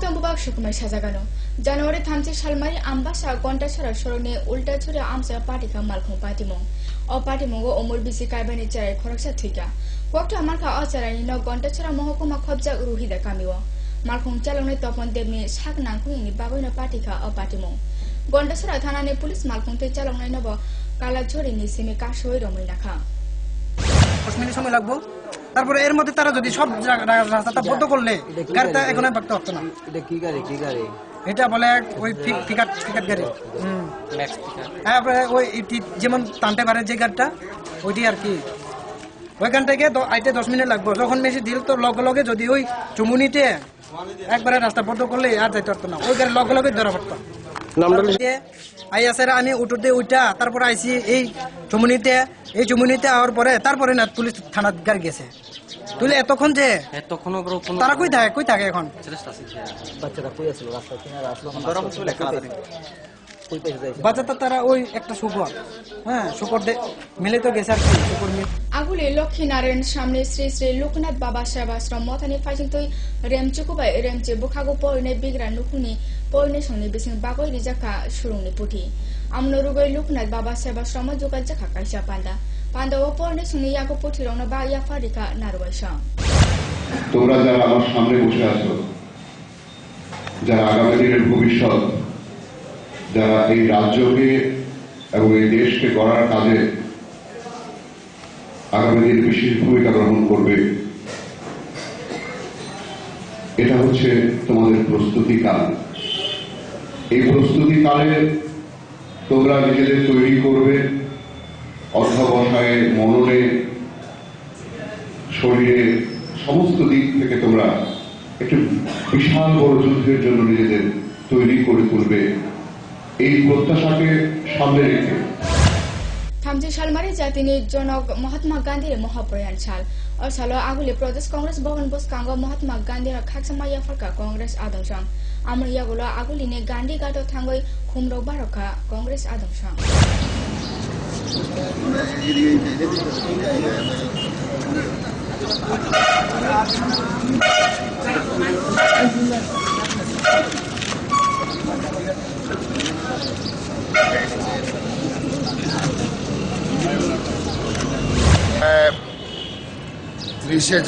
October Shukumai Shazagano. January Thamsi Shalmari Ambasa Gontashara Shorone Ulta Chura Amsa Patika Malcolm Patimon. Or Patimongo Omur Bisi Kaibani Chai Koroksa Tika. Wakta Marka Ocharanino Gontachara Mohokuma Kobja Ruhida Kamiwa. Malcolm Chalone Topon Demi Shaknanku in the Babuna Patika or Patimon. Gontashara Tanane Police Malcolm Chalone Nobo Kala Chorini Simika Shoido Minaka. সময় লাগবে তারপরে এর মধ্যে তারা যদি সব রাস্তাটা বন্ধ করলে গাড়িটা এখন আর ভাগতে পারতো না এটা কি গাড়ি এটা বলে ওই টিকেট গাড়ি ম্যাক্স টিকেট হ্যাঁ ওই যেমন টানতে পারে যে গাড়িটা ওইটি আর কি ওইখান থেকে আইতে 10 মিনিট লাগবে যখন মেশি দিল তো লগে লগে যদি ওই চুমুনিতে একবারে রাস্তা বন্ধ করলে আর যাইতে পারতো না ওই গাড়ি লগে লগে ধরা পড়তো আমি উঠতে উঠা তারপর আইসি এই চুমুনিতে আওয়ার পরে তারপরে না পুলিশ থানা গাড়ি গেছে তুলে এতক্ষণ যে তারা কই থাকে এখন বাচ্চারা কই আছিল রাস্তায় বাচ্চাটা তারা ওই একটা শুকর হ্যাঁ শুকর মিলে তো গেছে আর শুকর মিলে আগুলে লক্ষ্মীনারায়ণ সামনে শ্রী শ্রী লোকনাথ বাবা সেবাশ্রম মথানি ফাইজিংতই রেমচুকুবাই রেমচে বুখাগো পয়নে বিগ্রা নুকুনি পয়নে সঙ্গে বিসিং বাগৈ রিজাকা সুরুংনি পুঠি আমনো রুগৈ লোকনাথ বাবা সেবাশ্রম যোগাল জাখা কাইসা পান্ডা ও পয়নে সঙ্গে ইয়াগো পুঠি রংনা বা ইয়াফারিকা নারবাইসা তোমরা যারা আমার সামনে বসে আছো যারা আগামী দিনের ভবিষ্যৎ যারা এই রাজ্যকে এবং এই দেশকে গড়ার কাজে আগামী দিনে বিশেষ ভূমিকা গ্রহণ করবে এটা হচ্ছে তোমাদের প্রস্তুতি কাল এই প্রস্তুতি কালে তোমরা নিজেদের তৈরি করবে অধ্যবসায়ে মননে শরীরে সমস্ত দিক থেকে তোমরা একটি বিশাল বড় যুদ্ধের জন্য নিজেদের তৈরি করে তুলবে এই প্রত্যাশাকে সামনে রেখে থামজি সালমারি জাতিনি জনক মহাত্মা গান্ধীর মহাপ্রয়াণ সাল और सालो आगुले प्रदेश कांग्रेस भवन बसकांगो महात्मा गांधी खाकसामाया फरका कांग्रेस आदमसां आमरिया गुलो आगुलिने गांधी गाटो थांगै खुमरो बारका कांग्रेस आदमसां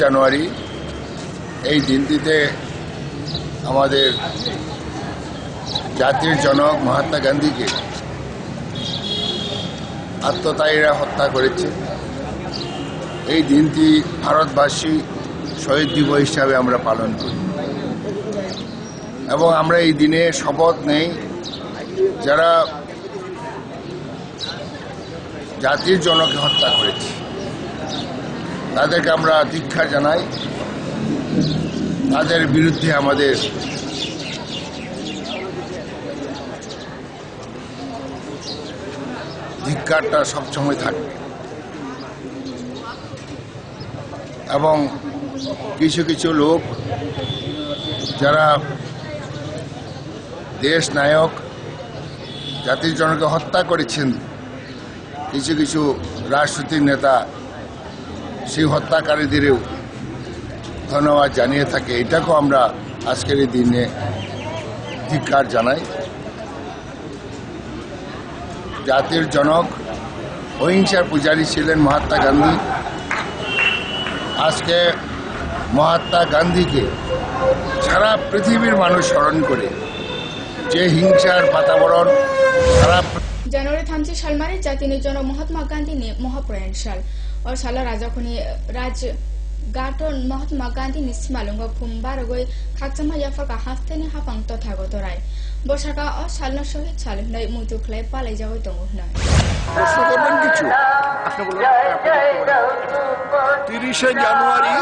জানুয়ারি এই দিনটিতে আমাদের জাতির জনক মহাত্মা গান্ধীকে আত্মতায়ীরা হত্যা করেছে এই দিনটি ভারতবাসী শহীদ দিবস হিসাবে আমরা পালন করি এবং আমরা এই দিনে শপথ নেই যারা জাতির জনককে হত্যা করেছে তাদেরকে আমরা ধিক্কার জানাই তাদের বিরুদ্ধে আমাদের ধিক্কারটা সবসময় থাকবে এবং কিছু কিছু লোক যারা দেশ নায়ক জাতির জনককে হত্যা করেছেন কিছু কিছু রাজনৈতিক নেতা সেই হত্যাকারীদেরও ধন্যবাদ জানিয়ে থাকে এটাকেও আমরা আজকের এই দিনে ধিক্কার জানাই জাতির জনক অহিংসার পূজারী ছিলেন মহাত্মা গান্ধী আজকে মহাত্মা গান্ধীকে সারা পৃথিবীর মানুষ স্মরণ করে যে হিংসার বাতাবরণ সারা জানুয়ারি থামছি সালমারি জাতিনি জনক মহাত্মা গান্ধী ने महाप्रयाण साल और साला राजा खुनी राज गाटो महात्मा गांधी नि सिमालुंग फुमबार गय खाकचमा याफरका हाफतेनि हाफां तथागत राय बसाका और सालना शहीद साल नै मुतुखलाय पाলাই जाबाय दङ होननाय প্রশ্ন করবেন কিছু 30 জানুয়ারি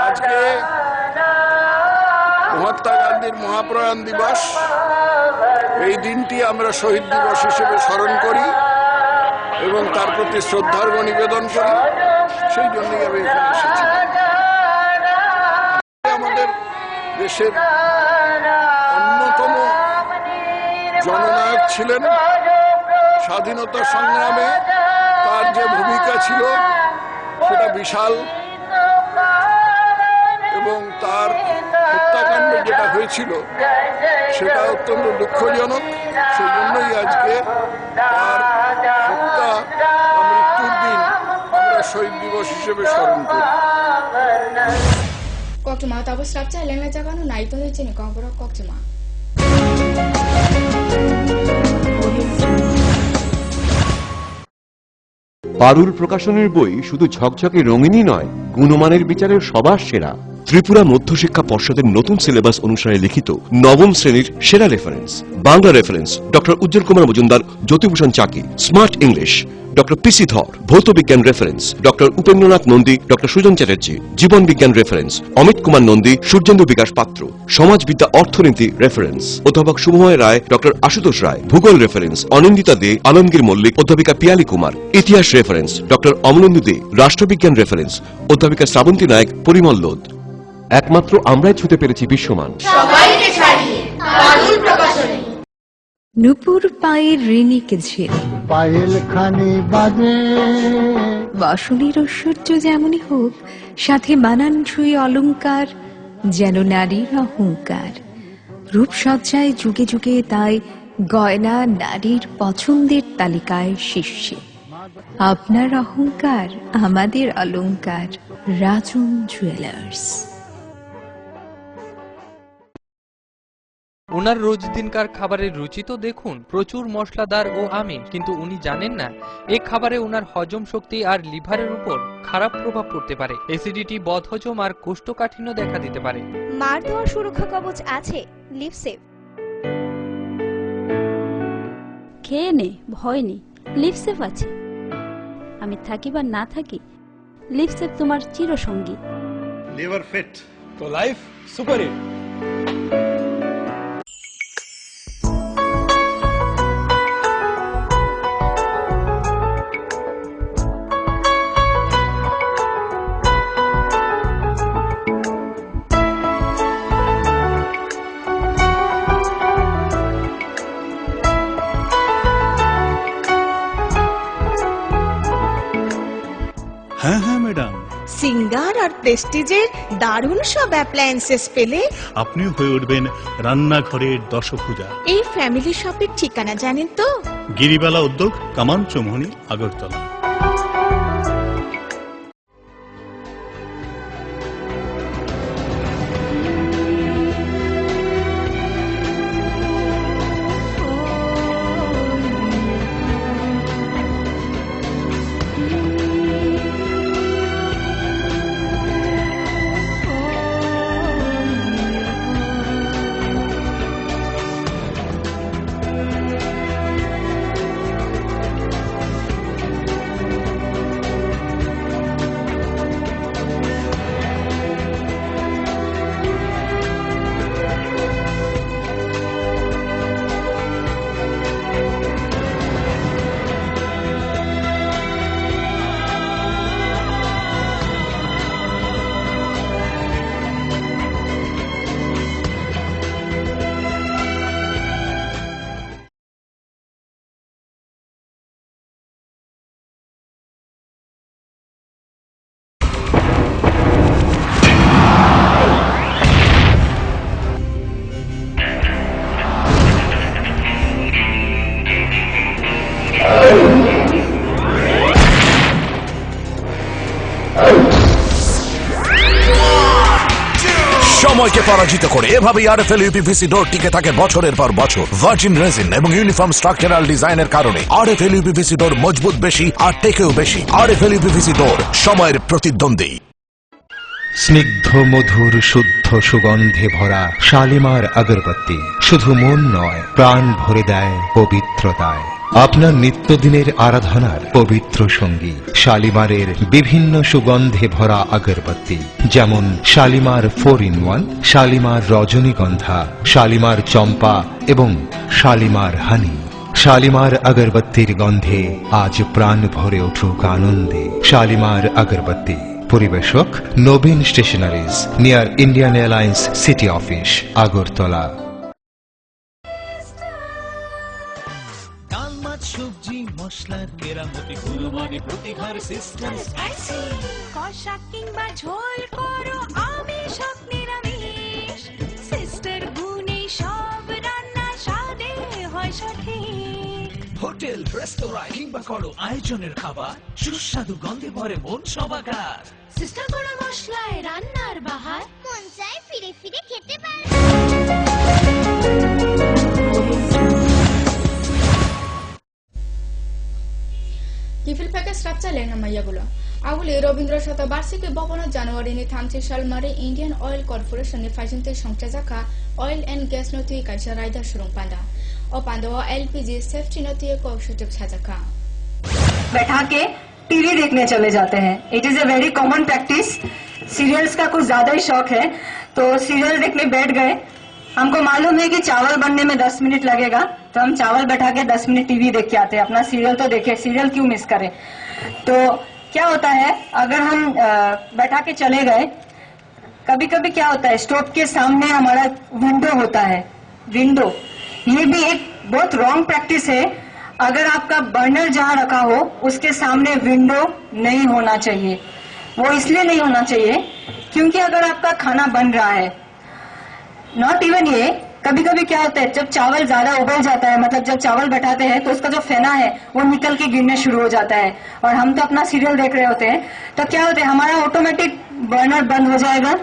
আজকে মহাত্মা গান্ধীর মহাপ্রয়াণ দিবস এই দিনটি আমরা শহীদ দিবস হিসেবে স্মরণ করি এবং তার প্রতি শ্রদ্ধার্ঘ্য নিবেদন করি সেই জন্যই আমি এখানে এসেছি আমাদের দেশের অন্যতম জননায়ক ছিলেন স্বাধীনতা সংগ্রামে তার যে ভূমিকা ছিল সেটা বিশাল এবং তার হত্যাকাণ্ড যেটা হয়েছিল সেটা অত্যন্ত দুঃখজনক। সেই জন্যই আজকে তার হত্যা বা মৃত্যুর দিন আমরা শহীদ দিবস হিসেবে স্মরণ করি। Kokchuma tapos rapcha lengla jaga no nai to chini kokbora kokchuma. পারুল প্রকাশনের বই শুধু ঝকঝকে রঙিনই নয়, গুণমানের বিচারের সবার সেরা। ত্রিপুরা মধ্যশিক্ষা পর্ষদের নতুন সিলেবাস অনুসারে লিখিত নবম শ্রেণীর সেরা reference. Bangla reference doctor Ujjwal Kumar Majumdar, Jyotibhushan Chaki. Smart English doctor P C Dhar. ভৌত বিজ্ঞান reference doctor Upendranath Nandi, doctor Sujan Chatterjee. জীবন বিজ্ঞান রেফারেন্স অমিত কুমার নন্দী, সূর্যেন্দু বিকাশ পাত্র। সমাজবিদ্যা অর্থনীতি রেফারেন্স অধ্যাপক শুভময় রায়, ডক্টর আশুতোষ রায়। ভূগোল রেফারেন্স অনিন্দিতা দে, আলমগীর মল্লিক, অধ্যাপিকা পিয়ালি কুমার। ইতিহাস রেফারেন্স ডক্টর অমলেন্দু দে। রাষ্ট্রবিজ্ঞান রেফারেন্স অধ্যাপিকা শ্রাবন্তী নায়ক, পরিমল লোদ। একমাত্র আমরাই ছুতে পেরেছি বিশ্বমান। সবাইকে ছাড়িয়ে পারুল প্রকাশনী। নুপুর পায়ের ঋণিকে ঝেড়ে পায়েল খানি বাজে, বাসনের ঐশ্বর্য যেমনই হোক, সাথে মানানসই অলংকার, যেন নারীর অহংকার। রূপসজ্জায় যুগে যুগে তাই গয়না নারীর পছন্দের তালিকায় শীর্ষে। আপনার অহংকার আমাদের অলংকার। রাজন জুয়েলার্স। ওনার রোজ দিনকার খাবারের রুচি তো দেখুন, প্রচুর মশলাদার ও আমিষ, কিন্তু উনি জানেন না এই খাবারে ওনার হজম শক্তি আর লিভারের উপর খারাপ প্রভাব পড়তে পারে। অ্যাসিডিটি, বদহজম আর কোষ্ঠকাঠিন্য দেখা দিতে পারে। মার দেওয়া সুরক্ষা কবচ আছে লিভসেভ। খেয়ে নে, ভয় নেই, লিভসেভ আছে। আমি থাকি বা না থাকি, লিভসেভ তোমার চিরসঙ্গী। লিভার ফিট তো লাইফ সুপার হিট। হ্যাঁ হ্যাঁ ম্যাডাম, সিঙ্গার আর প্রেস্টিজের দারুণ সব অ্যাপ্লায়েন্সেস পেলে আপনিও হয়ে উঠবেন রান্নাঘরের দশভুজা। এই ফ্যামিলি শপের ঠিকানা জানেন তো? গিরিবালা উদ্যোগ, কামান চৌমুহনী, আগরতলা। সময়কে পরাজিত করে এভাবেই আরএফএল ইউপিভিসি ডোর টিকে থাকে বছরের পর বছর। ভার্জিন রেজিন এবং ইউনিফর্ম স্ট্রাকচারাল ডিজাইনের কারণে আরএফএল ইউপিভিসি ডোর মজবুত বেশি আর টেকেও বেশি। আরএফএল ইউপিভিসি ডোর, সময়ের প্রতিদ্বন্দ্বী। স্নিগ্ধ মধুর শুদ্ধ সুগন্ধে ভরা শালিমার আগরবাতি শুধু মন নয়, প্রাণ ভরে দেয় পবিত্রতায়। আপনার নিত্যদিনের আরাধনার পবিত্র সঙ্গী শালিমারের বিভিন্ন সুগন্ধে ভরা আগরবাতি, যেমন শালিমার 4-in-1, শালিমার রজনীগন্ধা, শালিমার চম্পা এবং শালিমার হানি। শালিমার আগরবাতির গন্ধে আজ প্রাণ ভরে উঠুক আনন্দে। শালিমার আগরবাতি। পরিবেশক Nabin stationeries, near Indian airlines city office, Agartala. সবজি মশলার কেরামতি গুণমানে প্রতিভার সিস্টেম। কষা কিংবা ঝোল করো আমিষ নিরামিষ। মাস্টার গুণে সব রান্না স্বাদে হয় সঠিক। হোটেল রেস্তোরাঁ কিংবা করো আয়োজনের খাবার সুস্বাদু গন্ধে ভরে মন সবাকার। সিস্টার করা মশলায় রান্নার বাহার মন চায় ফিরে ফিরে খেতে পারে। Kifil pakai structure lena maya gulo. Aguli Robindra Shatabarsiki Bobona January ni Thamchi Shalmari Indian Oil Corporation ni Fajinte Shongchajaka Oil and Gas Noti Kaisa Raida Shurung Panda. O Panda LPG safety noti ko shutuk sajaka. बैठा के TV देखने चले जाते हैं। It is a very common practice. Serials का कुछ ज्यादा ही शौक है तो सीरियल देखने बैठ गए। हमको मालूम है कि चावल बनने में 10 मिनट लगेगा तो हम चावल बैठा के 10 मिनट टीवी देख के आते हैं। अपना सीरियल तो देखे, सीरियल क्यों मिस करें। तो क्या होता है अगर हम बैठा के चले गए, कभी कभी क्या होता है स्टोव के सामने हमारा विंडो होता है। विंडो ये भी एक बहुत रॉन्ग प्रैक्टिस है। अगर आपका बर्नर जहाँ रखा हो उसके सामने विंडो नहीं होना चाहिए। वो इसलिए नहीं होना चाहिए क्योंकि अगर आपका खाना बन रहा है, नॉट इवन ये, कभी कभी क्या होता है जब चावल ज्यादा उबल जाता है, मतलब जब चावल बैठाते हैं तो उसका जो फेना है वो निकल के गिरने शुरू हो जाता है और हम तो अपना सीरियल देख रहे होते हैं तो क्या होता है हमारा ऑटोमेटिक बर्नर बंद हो जाएगा।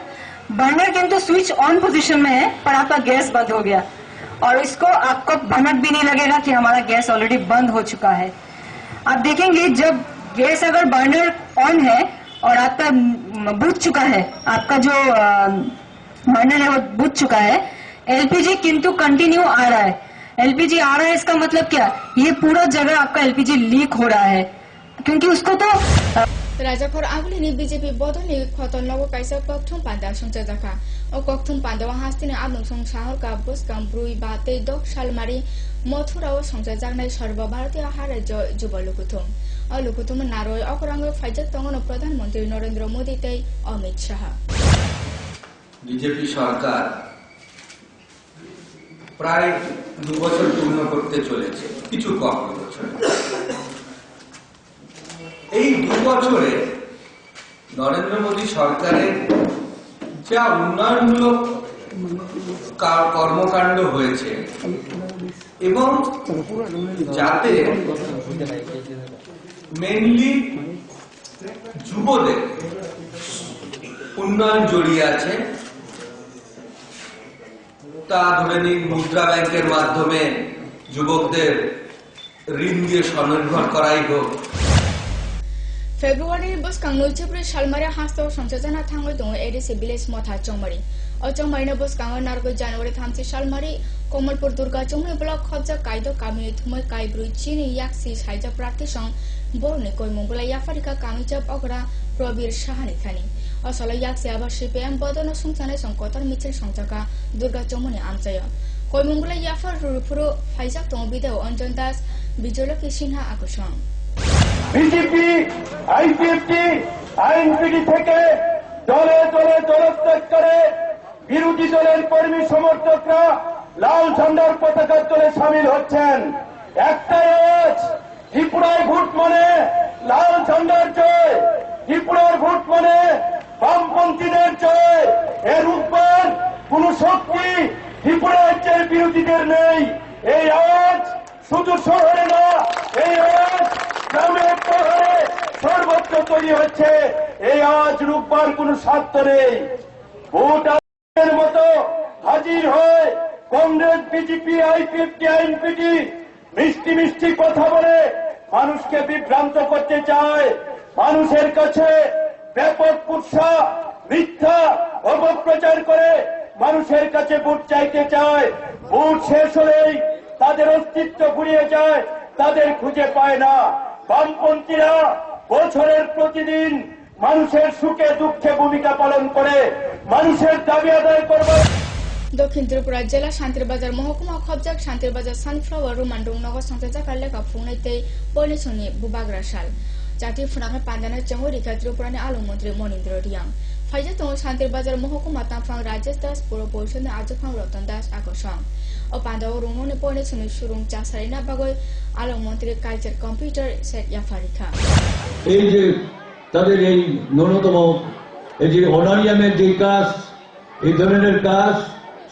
बर्नर किंतु स्विच ऑन पोजीशन में है पर आपका गैस बंद हो गया और इसको आपको भनक भी नहीं लगेगा कि हमारा गैस ऑलरेडी बंद हो चुका है। आप देखेंगे जब गैस अगर बर्नर ऑन है और आपका बुझ चुका है, आपका जो बर्नर है वो बुझ चुका है, एलपीजी किंतु कंटिन्यू आ रहा है। एलपीजी आ रहा है इसका मतलब क्या, ये पूरा जगह आपका एलपीजी लीक हो रहा है क्योंकि उसको तो Rajakor Aguli ni BJP Bodoni Koton Logo Kaisa Koktum Panda Shongchajaka O Koktum Panda Hastini Adung Song Shahor Ka Buskam Brui Bate Dok Shalmari Mothura O Shongchajaknai Sarva Bharatiya Hare Jubalukutum O Lukutum Naroi Okorango Fajak Tongono Pradhan Mantri Narendra Modi Tei Amit Shah BJP সরকার প্রায় 2 বছর পূর্ণ করতে চলেছে, কিছু কম বছর। এই 2 বছরে নরেন্দ্র মোদী সরকারের যা উন্নয়নমূলক কর্মকাণ্ড হয়েছে এবং যাতে মেইনলি যুবদের উন্নয়ন জড়িয়ে আছে, তা ধরে নিন মুদ্রা ব্যাংকের মাধ্যমে যুবকদের ঋণ দিয়ে স্বনির্ভর করাই হোক। February bus kang Nuchipri Shalmari Hasto Shongchajana Tango Dong Edisi Village Motha Chomari O Chomari bus kang Nargo January Thamchi Shalmari Komalpur Durga Chomri Block Khotja Kaido Kami Thumai Kaibru Chini Yaksi Saija Praktishong Borne Koi Mongula Yafarika Kamichap Okra Probir Shahani Khani O Solo Yaksi Abar CPM Bodono Sungchane Songkotar Michel Songchaka Durga Chomoni Amchaya Koi Mongula Yafar Rupuro Faijak Tong Video Anjan Das Bijoloki Sinha Akushong BJP IPFT INPT থেকে দলে দলে দলত্যাগ করে বিরোধী দলের কর্মী সমর্থকরা লাল ঝান্ডার পতাকার তলে সামিল হচ্ছেন। একটাই আওয়াজ, ত্রিপুরায় ভোট মানে লাল ঝান্ডার জয়, ত্রিপুরার ভোট মানে বামপন্থীদের জয়। এর উপর কোন শক্তি ত্রিপুরা রাজ্যের বিরোধীদের নেই। এই আওয়াজ শুধু শহরে না, এই আওয়াজ গ্রামে শহরে সর্বত্র তৈরি হচ্ছে। এই আওয়াজ রূপবার কোন স্বার্থ নেই। ভোটের মতো হাজির হয় কংগ্রেস, বিজেপি, আইপিএফটি, আইএনপিটি মিষ্টি মিষ্টি কথা বলে মানুষকে বিভ্রান্ত করতে চায়। মানুষের কাছে ব্যাপক কুৎসা, মিথ্যা অপপ্রচার করে মানুষের কাছে ভোট চাইতে চায়। ভোট শেষ হলেই তাদের অস্তিত্ব ফুরিয়ে যায়, তাদের খুঁজে পায় না। বামপন্থীরা বছরের প্রতিদিন মানুষের সুখে দুঃখে ভূমিকা পালন করে মানুষের দাবি আদায় করবে। দক্ষিণ ত্রিপুরা জেলা শান্তিরবাজার মহকুমা খবজাক শান্তিরবাজার সানফ্লাওয়ার রুমান্ডং নগর সংসাজাকার লেখা ফুংনাইতে পলিসনি বুবাগ্রা সাল জাতি ফুনাকে পান্দানা চঙ্গ রেখা ত্রিপুরানি আলোমন্ত্রী মনীন্দ্র রিয়াং ফাইজা তং শান্তিরবাজার মহকুমা তামফাং রাজেশ দাস পুর পরিষদ আজফাং রতন দাস আকর্ষণ ও পান্দাও রুমনি পলিসনি সুরুং চাসারিনা বাগৈ আলোমন্ত্রী কালচার কম্পিউটার সেট ইয়াফারিখা এই যে তাদের এই ন্যূনতম এই যে অনারিয়ামের যে কাজ, এই ধরনের কাজ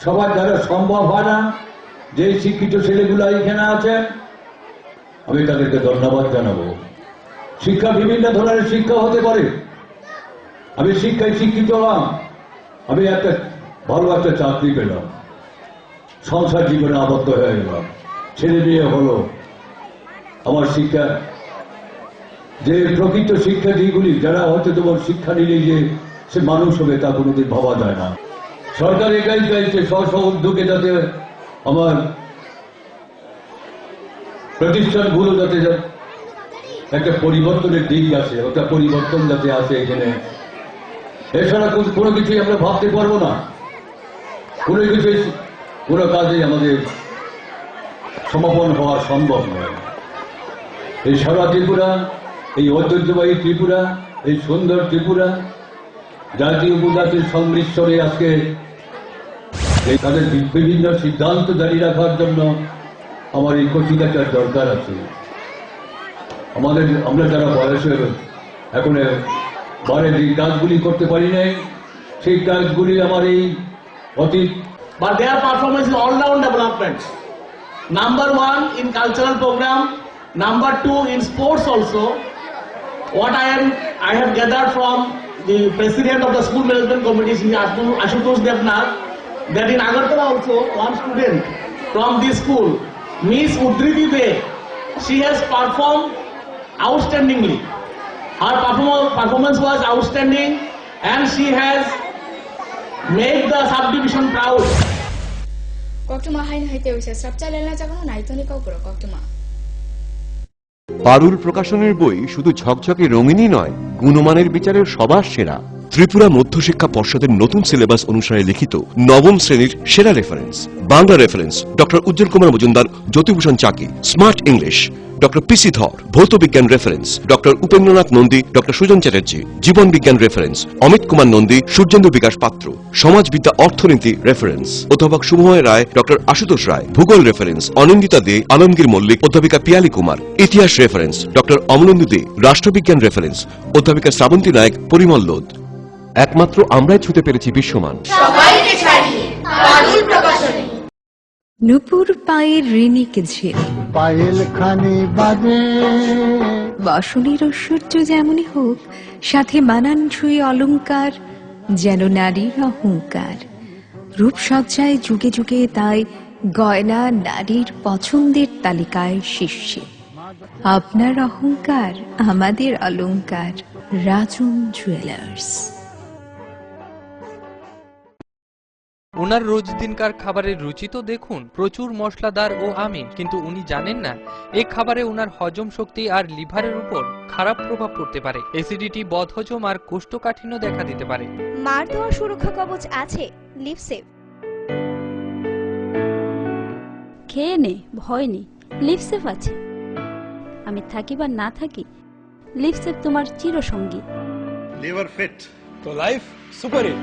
সবার দ্বারা সম্ভব হয় না। যে শিক্ষিত ছেলেগুলো এখানে আছেন আমি তাদেরকে ধন্যবাদ জানাবো। শিক্ষা বিভিন্ন ধরনের শিক্ষা হতে পারে। আমি শিক্ষায় শিক্ষিত হলাম, আমি একটা ভালো একটা চাকরি পেলাম, সংসার জীবনে আবদ্ধ হয়ে গেলাম, ছেলে মেয়ে হলো। আমার শিক্ষা যে প্রকৃত শিক্ষা যেগুলি, যারা হয়তো তোমার শিক্ষা নিলে যে সে মানুষ হবে তা কোনোদিন ভাবা যায় না। সরকার এটাই চাইছে স্ব উদ্যোগে যাতে আমার প্রতিষ্ঠানগুলো যাতে একটা পরিবর্তনের দিক আছে, ওটা পরিবর্তন যাতে আসে এখানে। এছাড়া কোনো কিছুই আমরা ভাবতে পারবো না, কোনো কিছুই কোনো কাজেই আমাদের সমাপন হওয়া সম্ভব নয়। এই সারা ত্রিপুরা, এই ঐতিহ্যবাহী ত্রিপুরা, এই সুন্দর ত্রিপুরা জাতীয় উপজাতির সংমিশ্রণে আজকে তাদের বিভিন্ন সিদ্ধান্ত জারি রাখার জন্য আমার এই কচিকাচার দরকার আছে। আমরা যারা বয়সের এখন বারের এই কাজগুলি করতে পারি নাই, সেই কাজগুলি আমার এই অতীত। But their performance is all-round development. Number 1 in cultural program, number 2 in sports also. What I have gathered from the president of the school management committee, Ashutosh Devnath, that in Agartala also one student from this school, Miss Udriti De, she has performed outstandingly. Her performance was outstanding and she has made the subdivision proud. Koktuma hain haite uise sabcha lela jagono naitoni kaupuro koktuma. পারুল প্রকাশনের বই শুধু ঝকঝকে রঙিনই নয়, গুণমানের বিচারের সবার সেরা। ত্রিপুরা মধ্যশিক্ষা পর্ষদের নতুন সিলেবাস অনুসারে লিখিত নবম শ্রেণীর সেরা reference. Bangla reference doctor Ujjwal Kumar Majumdar, Jyotibhushan Chaki. Smart English doctor P C Dhar. ভৌত বিজ্ঞান reference doctor Upendranath Nandi, doctor Sujan Chatterjee. জীবন বিজ্ঞান রেফারেন্স অমিত কুমার নন্দী, সূর্যেন্দু বিকাশ পাত্র। সমাজবিদ্যা অর্থনীতি রেফারেন্স অধ্যাপক শুভময় রায়, ডক্টর আশুতোষ রায়। ভূগোল রেফারেন্স অনিন্দিতা দে, আলমগীর মল্লিক, অধ্যাপিকা পিয়ালি কুমার। ইতিহাস রেফারেন্স ডক্টর অমলেন্দু দে। রাষ্ট্রবিজ্ঞান রেফারেন্স অধ্যাপিকা শ্রাবন্তী নায়ক, পরিমল লোধ। একমাত্র আমরাই ছুঁতে পেরেছি বিশ্বমান। সবাইকে ছাড়িয়ে পারুল প্রকাশনী। নুপুর পায়ের ঋণিক ঝিল, পায়েল খানি বাজে। বাসনের ঐশ্বর্য যেমনই হোক, সাথে মানানসই অলংকার, যেন নারীর অহংকার। রূপসজ্জায় যুগে যুগে তাই গয়না নারীর পছন্দের তালিকায় শীর্ষে। আপনার অহংকার আমাদের অলংকার। রাজন জুয়েলার্স। ওনার রোজ দিনকার খাবারের রুচি তো দেখুন, প্রচুর মশলাদার ও আমিষ, কিন্তু উনি জানেন না এই খাবারে ওনার হজম শক্তি আর লিভারের উপর খারাপ প্রভাব পড়তে পারে। অ্যাসিডিটি, বদহজম আর কোষ্ঠকাঠিন্য দেখা দিতে পারে। মার দেওয়া সুরক্ষা কবচ আছে লিভসেভ। খেয়ে নে, ভয় নেই, লিভসেভ আছে। আমি থাকি বা না থাকি, লিভসেভ তোমার চিরসঙ্গী। লিভার ফিট তো লাইফ সুপার হিট।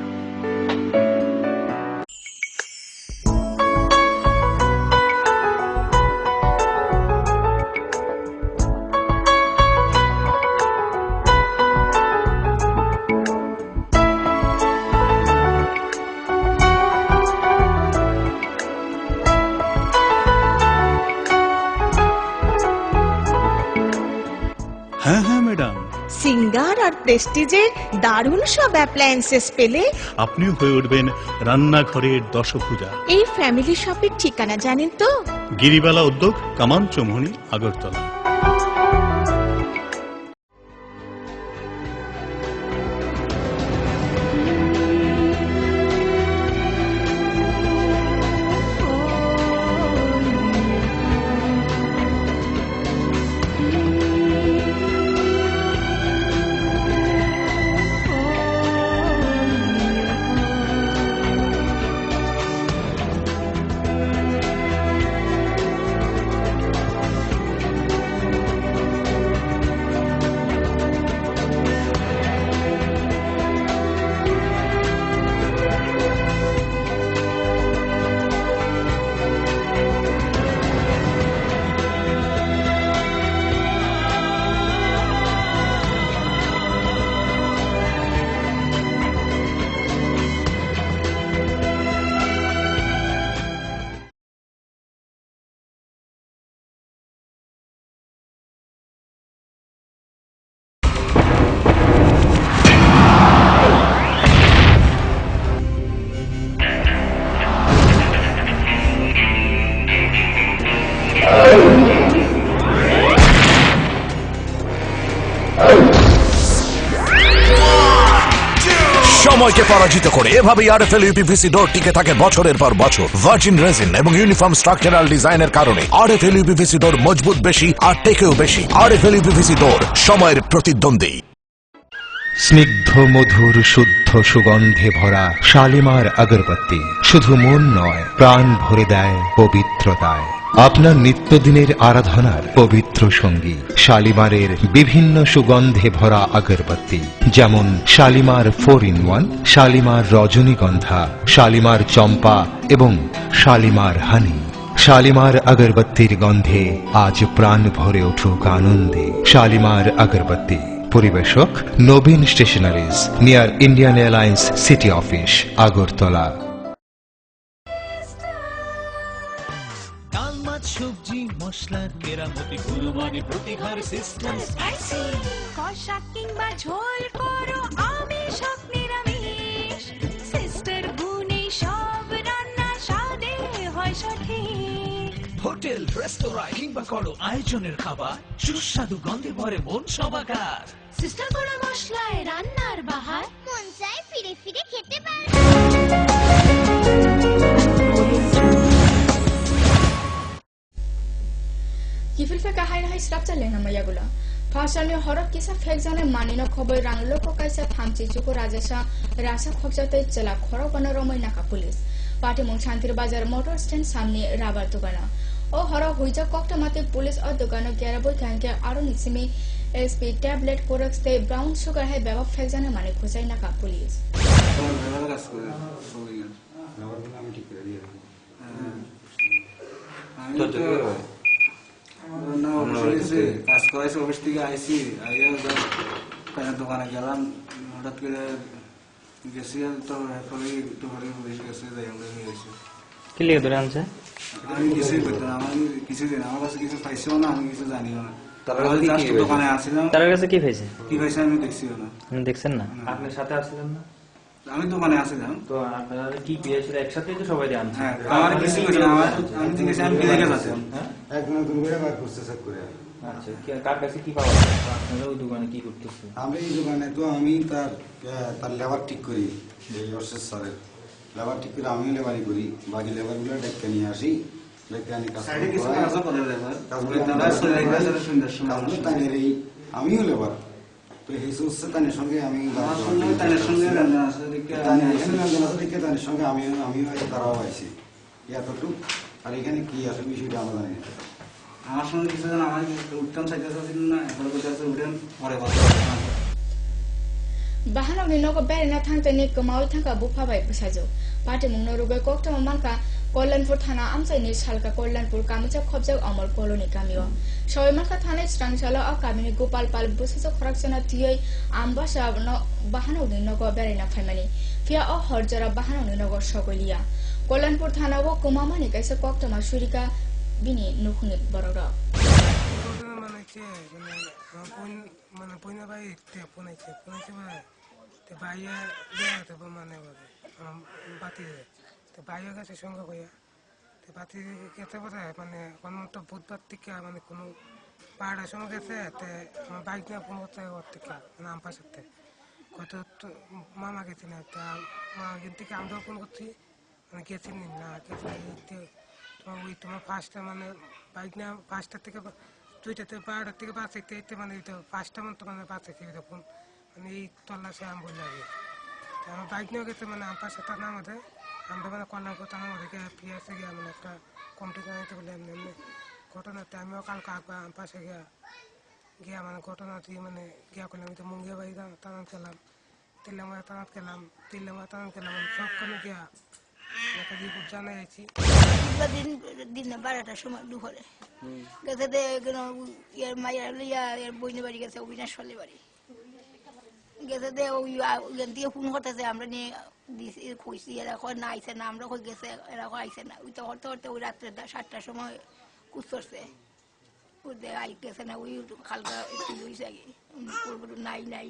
হ্যাঁ হ্যাঁ ম্যাডাম, সিঙ্গার আর প্রেস্টিজের দারুণ সব অ্যাপ্লায়েন্সেস পেলে আপনিও হয়ে উঠবেন রান্নাঘরের দশভুজা। এই ফ্যামিলি শপের ঠিকানা জানেন তো? গিরিবালা উদ্যোগ, কামান চৌমুহনী, আগরতলা। সময়কে পরাজিত করে এভাবেই আরএফএল ইউপিভিসি ডোর টিকে থাকে বছরের পর বছর। ভার্জিন রেজিন এবং ইউনিফর্ম স্ট্রাকচারাল ডিজাইনের কারণে আরএফএল ইউপিভিসি ডোর মজবুত বেশি আর টেকেও বেশি। আরএফএল ইউপিভিসি ডোর সময়ের প্রতিদ্বন্দ্বী। স্নিগ্ধ মধুর শুদ্ধ সুগন্ধে ভরা শালিমার আগরবাতি শুধু মন নয়, প্রাণ ভরে দেয় পবিত্রতায়। আপনার নিত্যদিনের আরাধনার পবিত্র সঙ্গী শালিমারের বিভিন্ন সুগন্ধে ভরা আগরবাতি, যেমন শালিমার 4-in-1, শালিমার রজনীগন্ধা, শালিমার চম্পা এবং শালিমার হানি। শালিমার আগরবাতির গন্ধে আজ প্রাণ ভরে উঠুক আনন্দে। শালিমার আগরবাতি। পরিবেশক Nabin stationeries, near Indian airlines city office, Agartala. ডাল মাছ সবজি মশলার কেরামতি গুণমানে প্রতিহার সিস্টেম স্পাইসি কষা কিংবা ঝোল করো আমিষ হোক নিরামিষ সিস্টার গুণে সব রান্না স্বাদে হয় সঠিক। হোটেল রেস্তোরাঁ কিংবা করো আয়োজনের খাবার সুস্বাদু গন্ধে ভরে মন সবাকার। সিস্টার গুঁড়ো মশলায় রান্নার বাহার মন চায় ফিরে ফিরে খেতে পারে। Kifilfe kahai nahai srapcha lena mayagula. Phashani horok kisa fek jane manino khoboi ranglo ko kaisa thamchi chuko rajasha rasha khokjate chela khorok bana romai naka police. Party mong Shantir Bazar motor stand samne rabar dogana. O horok huija kokta mate police o dogano geraboi thanke aro nitsimi SP tablet products te brown sugar hai baba fek jane mane khojai naka police. কাজ করাইছে office থেকে আইসি আইয়া দোকানে গেলাম, হঠাৎ করে গেছি তো একটু হলে পুলিশ গেছে যাই আমরা নিয়ে আসি। কি লিয়ে ধরে আনছে? আমি কিছুই করতাম, আমার কিছুদিন আমার কাছে কিছু পাইছেও না, আমি কিছু জানিও না। দোকানে আসছিলাম, তার কাছে কি পাইছে? কি পাইছে আমি দেখছিও না। দেখছেন না? আপনার সাথে আসছিলেন না? আমি দোকানে আসছিলাম। তো আপনারা কি পেয়েছিল একসাথে তো সবাই আনছে? হ্যাঁ, আমার কিছু করছে না, আমি জিজ্ঞেস আমি কি দেখে যাচ্ছি এক নতুন করে বার করছে চেক করে। আচ্ছা, কার কাছে কি পাওয়া যায়? আপনারা ওই দোকানে কি করতেছেন? আমি এই দোকানে তো আমি তার লেবার ঠিক করি, এই অর্ষের স্যারের লেবার ঠিক করে আমিও লেবারি করি, বাকি লেবারগুলো ডেকে নিয়ে আসি, ডেকে আনি আমিও লেবার। তো এই হচ্ছে তানের সঙ্গে আমি তানের সঙ্গে আমিও তারাও আইছি এতটুক। আর এখানে কি আছে বিষয়টা আমরা জানি না। আমার সঙ্গে কিছু জন আমার উঠতাম চাইতেছিল না, এখন বলতে উঠেন পরে কথা। Bahanok ni nogo beri na thang tani kemau thangka bufa bai pesajo. Party mung norugai kokta mamalka Kollanpur thana amsai ni salka Kollanpur kamucha khobjak amar koloni kamio. Shoi malka thane strangshala a kamini Gopal Pal busajo khorakchana tiyoi ambasa no bahanok ni nogo beri na phaimani. Fia o horjara bahanok ni nogo sogolia. Kollanpur thana wo kumamani kaisa kokta ma surika bini nukhuni borora. মানে পয়না ভাই ফোনাইছে ভাই তো ভাইয়া দেয়া তো মানে বাতি তো ভাইয়া কাছে সঙ্গে কইয়া তো বাতি খেতে পারে মানে কোনো তো বুধবার থেকে মানে কোনো পাহাড়ের সঙ্গে গেছে তো আমার বাইক নিয়ে ফোন করতে ওর থেকে মানে আমার পাশে কত মামা গেছি না তা মামা থেকে আমরাও ফোন করছি মানে গেছি না গেছি ওই তোমার ফার্স্টটা মানে বাইক নিয়ে ফার্স্টটার থেকে দুইটাতে পাহাড়ের থেকে বাঁচাইতে মানে পাঁচটা মতো মানে বাঁচাইছে তখন মানে এই তল্লাশে আম বললে আগে আমার বাইক নিয়ে গেছে মানে আমার পাশে তার নাম আছে আমরা মানে কল্যাণপুর তার আমাদেরকে পিয়াসে গিয়ে মানে একটা কম্পিউটার নিতে বলে এমনি এমনি ঘটনাতে আমিও কালকে একবার আমার পাশে গিয়া মানে ঘটনাটি মানে গিয়া করলাম আমি তো মুঙ্গিয়া বাড়ি টানাত গেলাম তিল্লামায় টানাত গেলাম মানে সবখানে গিয়া একটা রিপোর্ট জানা যাচ্ছি। দিন 12টার সময় দুপুরে গেছে ইয়ার মায়ের ইয়ার বইনের বাড়ি গেছে অবিনাশ ফলে বাড়ি গেছে দে ওই দিয়ে ফোন করতেছে আমরা নিয়ে দিছি খুঁজছি এরা না আইসে না আমরা কই গেছে এরা আইসে না ওই তো হরতে হরতে ওই রাত্রে 7টার সময় কুচ করছে ওই আই গেছে না ওই হালকা একটু হয়েছে আগে নাই নাই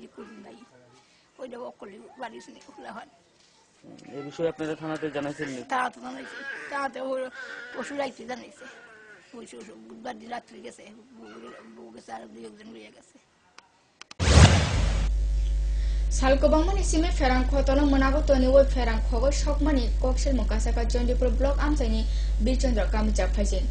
ওইটা অকলি বাড়ি খোলা হয়। এই বিষয়ে আপনারা থানাতে জানাইছেন? থানাতে পশু রাইতে জানাইছে বুধবার দিন রাত্রে গেছে বউ গেছে আর 2 একজন রয়ে গেছে। Salkobangmani sime ferang khotolo monago toni wo ferang khogo shokmani koksel mokasaka Jondipur block amsani Birchandra Kamija Phajin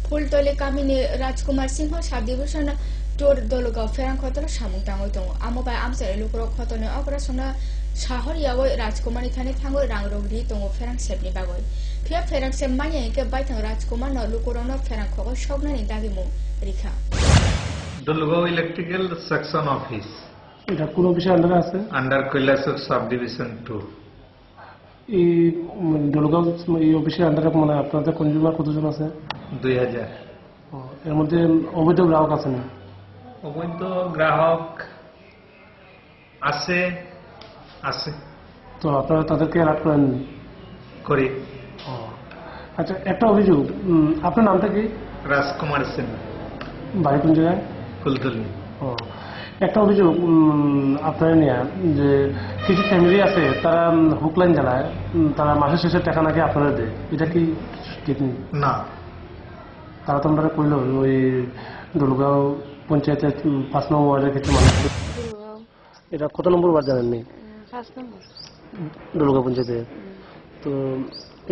Pultole Kamini Rajkumar Singh Sabdibushan Tor Dologa ferang khotolo samung tangoi tongo amobai amsai lukro khotone operasona Shahor yawo Rajkumari thani thango rangrogri tongo ferang sepni bagoi Pia ferang sep manya ke baitang Rajkumar no lukorono ferang khogo shoknani dagimu Rikha Dolgo Electrical Section Office এটা কোন অফিসের আন্ডারে আছে under কৈলাসর Subdivision 2 এই দলগাঁও এই অফিসের আন্ডারে মানে আপনাদের কনজিউমার কতজন আছে 2000 এর মধ্যে অবৈধ গ্রাহক আছে না অবৈধ গ্রাহক আছে তো আপনারা তাদেরকে অ্যালার্ট করেন করি আচ্ছা একটা অভিযোগ আপনার নামটা কি রাজকুমার সিং বাড়ি কোন জায়গায় ফুলতলি একটা অভিযোগ আপনারা নিয়ে যে কিছু ফ্যামিলি আছে তারা হুকলাইন জ্বালায় তারা মাসের শেষে টাকা নাকি আপনারা দেয় এটা কি ঠিক না তারা তো আমরা কইল ওই দলগাঁও পঞ্চায়েতের 5 নম্বর ওয়ার্ডের ক্ষেত্রে মানুষ এটা কত নম্বর ওয়ার্ড জানেননি 5 নম্বর দলগাঁও পঞ্চায়েতে তো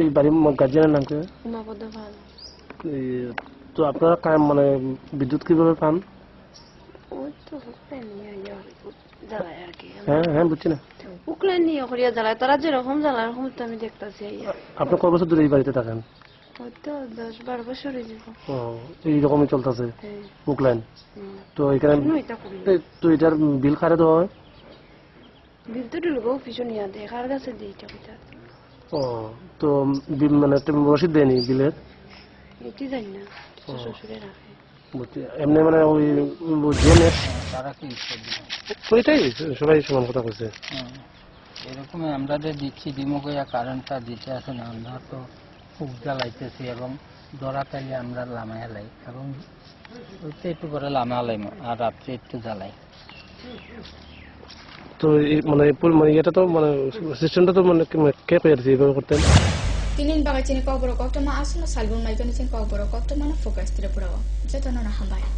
এই বাড়ির গার্জিয়ানের নাম কি উমাপদ পাল তো আপনারা মানে বিদ্যুৎ কিভাবে পান ওই তো জ্বালায় আর কি হ্যাঁ বুঝছি না উকলাইন নিয়ে করিয়া জ্বালায় তারা যেরকম জ্বালায় এরকম তো আমি দেখতেছি আপনি কত বছর ধরে এই বাড়িতে থাকেন ওই তো 10-12 বছর হয়ে যাব এইরকমই চলতেছে উকলাইন তো এখানে তো এটার বিল কারে দেওয়া হয় বিল তো ঢুলবো পিছনে নিয়ে দেয় কার কাছে দিই টাকা তো মানে রসিদ দেয়নি বিলের এটি জানি না শ্বশুরে রাখে এমনি মানে ওই ওইটাই সবাই সমান কথা বলছে এরকম আমরা যে দিচ্ছি ডিমোকয়া কারেন্টটা দিতে আছে না আমরা তো খুব জ্বালাইতেছি এবং ধরা পেলে আমরা লামায়া লাই এবং ওইটা একটু করে লামা লাই আর রাত্রে একটু জ্বালাই তো মানে এটা তো মানে সিস্টেমটা তো মানে কে পেয়েছে এইভাবে করতেন Tinin bagacini kau borok waktu ma asal salbun mai kani cin kau borok waktu mana fokus tidak pura. Jatuh nona hambaya.